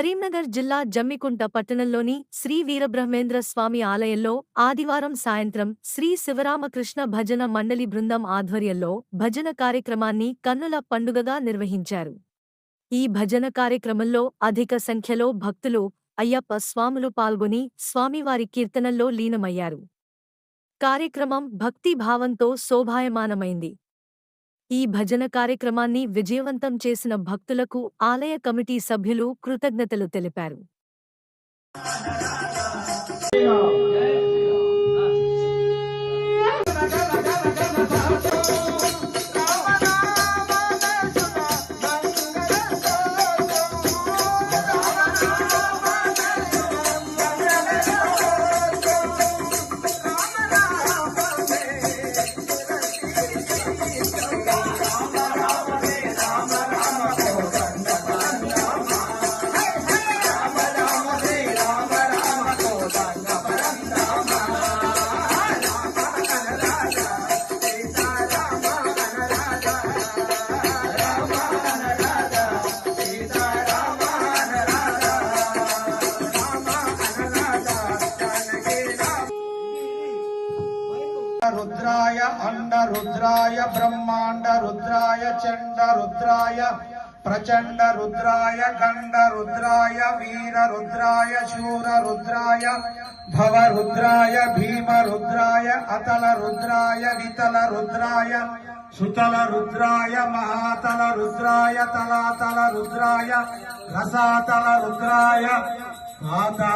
కరీంనగర్ జిల్లా జమ్మికుంట పట్టణంలోని శ్రీ వీరబ్రహ్మేంద్ర స్వామి ఆలయంలో ఆదివారం సాయంత్రం శ్రీ శివరామకృష్ణ భజన మండలి బృందం ఆధ్వర్యంలో భజన కార్యక్రమాన్ని కన్నుల పండుగగా నిర్వహించారు. ఈ భజన కార్యక్రమంలో అధిక సంఖ్యలో భక్తులు, అయ్యప్ప స్వాములు పాల్గొని స్వామివారి కీర్తనల్లో లీనమయ్యారు. కార్యక్రమం భక్తి భావంతో శోభాయమానమైంది. ఈ భజన కార్యక్రమాన్ని విజయవంతం చేసిన భక్తులకు ఆలయ కమిటీ సభ్యులు కృతజ్ఞతలు తెలిపారు. रुद्राय अंड रुद्राय ब्रह्मांड रुद्राय चंड रुद्राय प्रचंड रुद्राय गंड रुद्राय वीर रुद्राय शूर रुद्राय भव रुद्राय भीम रुद्राय अतल रुद्राय वितल रुद्राय सुतल रुद्राय महातल रुद्राय तलातल रुद्राय रसातल रुद्राय माता